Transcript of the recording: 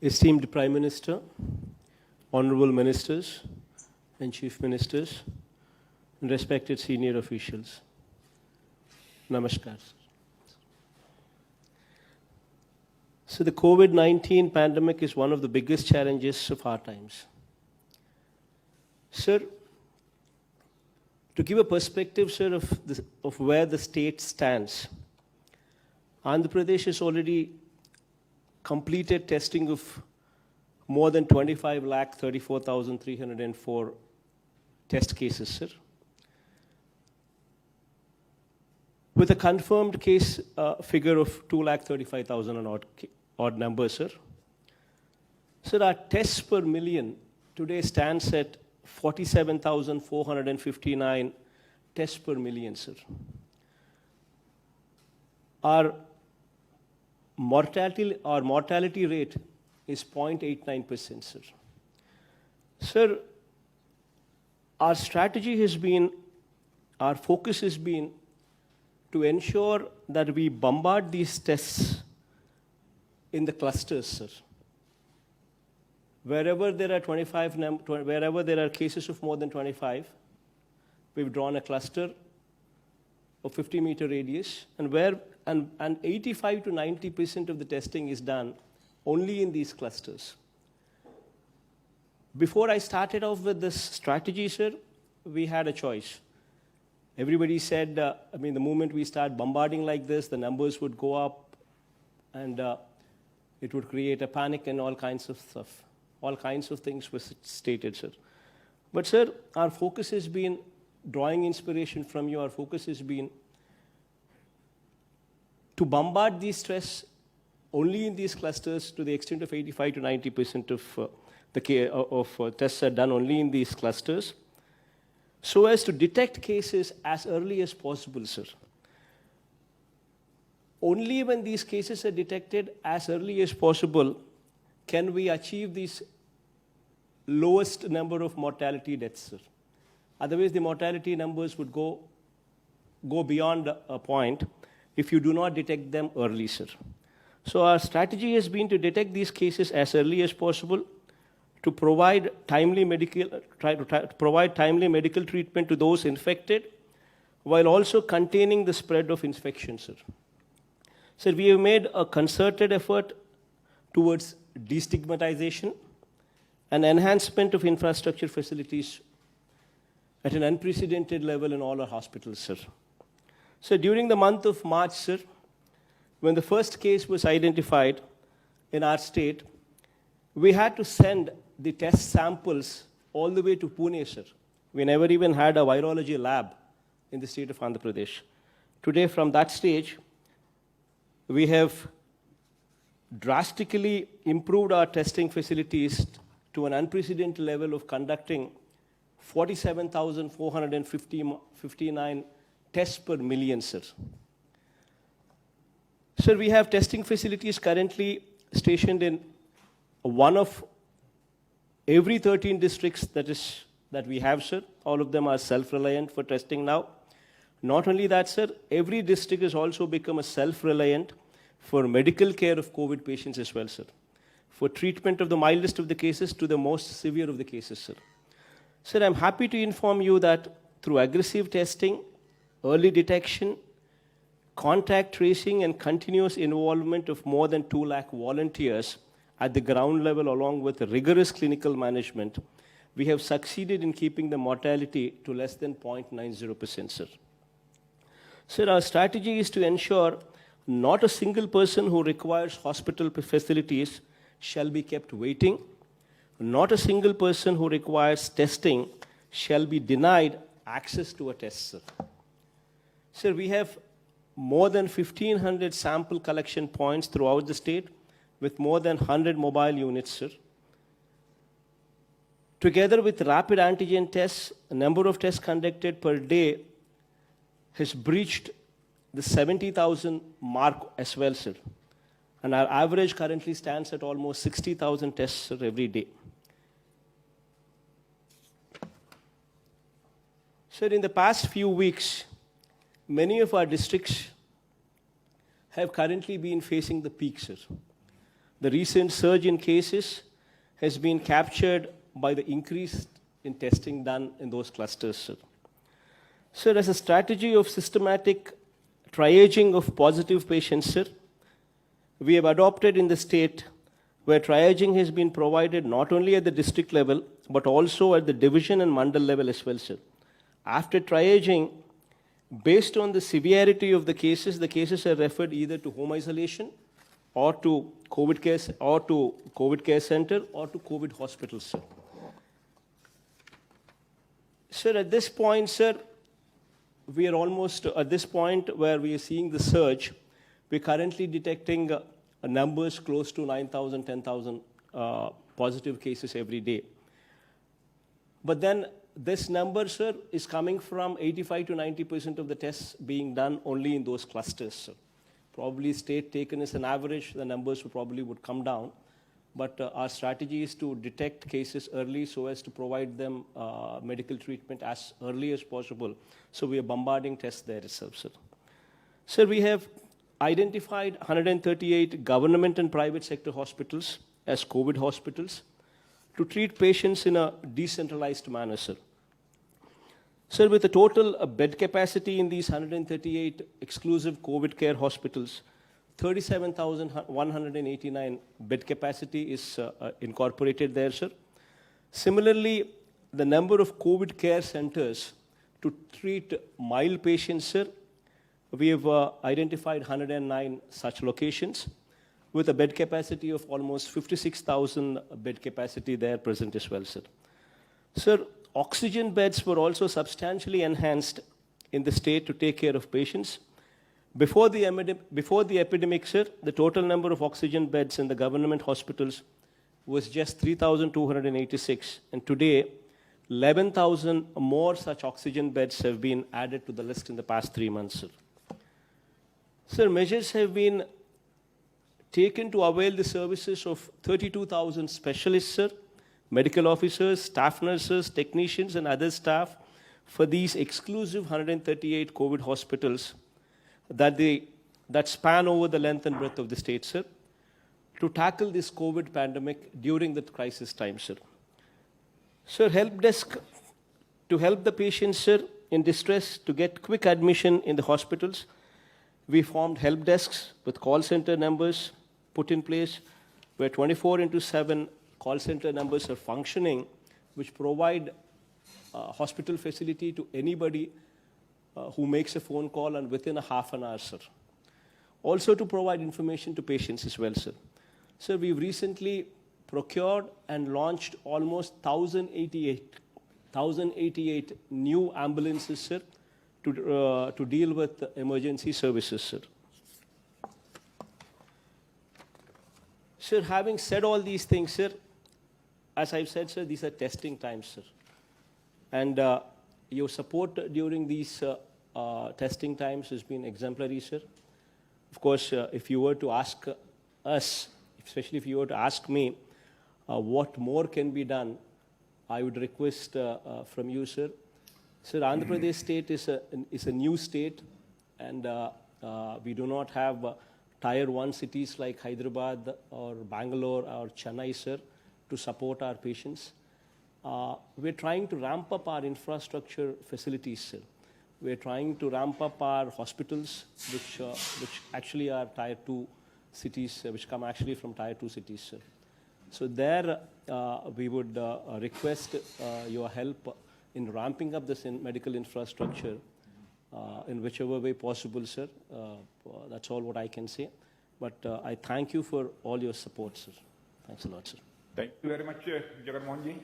Esteemed Prime Minister, Honorable Ministers and Chief Ministers, and respected senior officials, Namaskar. So the COVID-19 pandemic is one of the biggest challenges of our times. Sir, to give a perspective, sir, of where the state stands, Andhra Pradesh has already completed testing of more than 25,34,304 test cases, sir. With a confirmed case figure of 2,35,000 and odd numbers, sir. Sir, our tests per million today stands at 47,459 tests per million, sir. Our mortality rate is 0.89%, sir. Sir, our strategy has been, our focus has been to ensure that we bombard these tests in the clusters, sir. Wherever there are wherever there are cases of more than 25, we've drawn a cluster of 50-meter radius, and 85 to 90% of the testing is done only in these clusters. Before I started off with this strategy, sir, we had a choice. Everybody said, the moment we start bombarding like this, the numbers would go up, and it would create a panic and all kinds of stuff. All kinds of things were stated, sir. But, sir, our focus has been drawing inspiration from you. Our focus has been to bombard these tests only in these clusters to the extent of 85 to 90% of tests are done only in these clusters, so as to detect cases as early as possible, sir. Only when these cases are detected as early as possible can we achieve this lowest number of mortality deaths, sir. Otherwise, the mortality numbers would go beyond a point if you do not detect them early, sir. So our strategy has been to detect these cases as early as possible, to provide timely medical treatment to those infected, while also containing the spread of infection, sir. Sir, we have made a concerted effort towards destigmatization and enhancement of infrastructure facilities at an unprecedented level in all our hospitals, sir. So during the month of March, sir, when the first case was identified in our state, we had to send the test samples all the way to Pune, sir. We never even had a virology lab in the state of Andhra Pradesh. Today, from that stage, we have drastically improved our testing facilities to an unprecedented level of conducting 47,459 tests per million, sir. Sir, we have testing facilities currently stationed in one of every 13 districts that we have, sir. All of them are self-reliant for testing now. Not only that, sir, every district has also become a self-reliant for medical care of COVID patients as well, sir. For treatment of the mildest of the cases to the most severe of the cases, sir. Sir, I'm happy to inform you that through aggressive testing, early detection, contact tracing, and continuous involvement of more than 2 lakh volunteers at the ground level, along with rigorous clinical management, we have succeeded in keeping the mortality to less than 0.90%, sir. Sir, our strategy is to ensure not a single person who requires hospital facilities shall be kept waiting. Not a single person who requires testing shall be denied access to a test, sir. Sir, we have more than 1,500 sample collection points throughout the state with more than 100 mobile units, sir. Together with rapid antigen tests, the number of tests conducted per day has breached the 70,000 mark as well, sir. And our average currently stands at almost 60,000 tests, sir, every day. Sir, in the past few weeks, many of our districts have currently been facing the peak, sir. The recent surge in cases has been captured by the increase in testing done in those clusters, sir. Sir, as a strategy of systematic triaging of positive patients, sir, we have adopted in the state where triaging has been provided not only at the district level, but also at the division and mandal level as well, sir. After triaging, based on the severity of the cases are referred either to home isolation or to COVID care center or to COVID hospitals, sir. Sir, at this point, sir, we are almost at this point where we are seeing the surge. We're currently detecting numbers close to 9,000, 10,000 positive cases every day. But then this number, sir, is coming from 85 to 90% of the tests being done only in those clusters, sir. Probably state taken as an average, the numbers probably would come down. But our strategy is to detect cases early so as to provide them medical treatment as early as possible. So we are bombarding tests there itself, sir. Sir, we have identified 138 government and private sector hospitals as COVID hospitals to treat patients in a decentralized manner, sir. Sir, with the total bed capacity in these 138 exclusive COVID care hospitals, 37,189 bed capacity is incorporated there, sir. Similarly, the number of COVID care centers to treat mild patients, sir, we have identified 109 such locations with a bed capacity of almost 56,000 bed capacity there present as well, sir. Sir, oxygen beds were also substantially enhanced in the state to take care of patients. Before the epidemic, sir, the total number of oxygen beds in the government hospitals was just 3,286. And today, 11,000 more such oxygen beds have been added to the list in the past 3 months, sir. Sir, measures have been taken to avail the services of 32,000 specialists, sir, medical officers, staff nurses, technicians, and other staff for these exclusive 138 COVID hospitals that span over the length and breadth of the state, sir, to tackle this COVID pandemic during the crisis time, sir. Sir, help desk to help the patients, sir, in distress to get quick admission in the hospitals. We formed help desks with call center numbers put in place where 24/7 call center numbers are functioning, which provide hospital facility to anybody who makes a phone call and within a half an hour, sir. Also to provide information to patients as well, sir. Sir, we've recently procured and launched almost 1,088 new ambulances, sir, to deal with emergency services, sir. Sir, having said all these things, sir, as I've said, sir, these are testing times, sir. And your support during these testing times has been exemplary, sir. Of course, if you were to ask us, especially if you were to ask me what more can be done, I would request from you, sir. Sir, Andhra Pradesh state is a new state, and we do not have Tier 1 cities like Hyderabad or Bangalore or Chennai, sir, to support our patients. We're trying to ramp up our infrastructure facilities, sir. We're trying to ramp up our hospitals, which actually are Tier 2 cities, which come actually from Tier 2 cities, sir. So there, we would request your help in ramping up this medical infrastructure in whichever way possible, sir. That's all what I can say. But I thank you for all your support, sir. Thanks a lot, sir. Thank you very much, Jagan Mohan ji.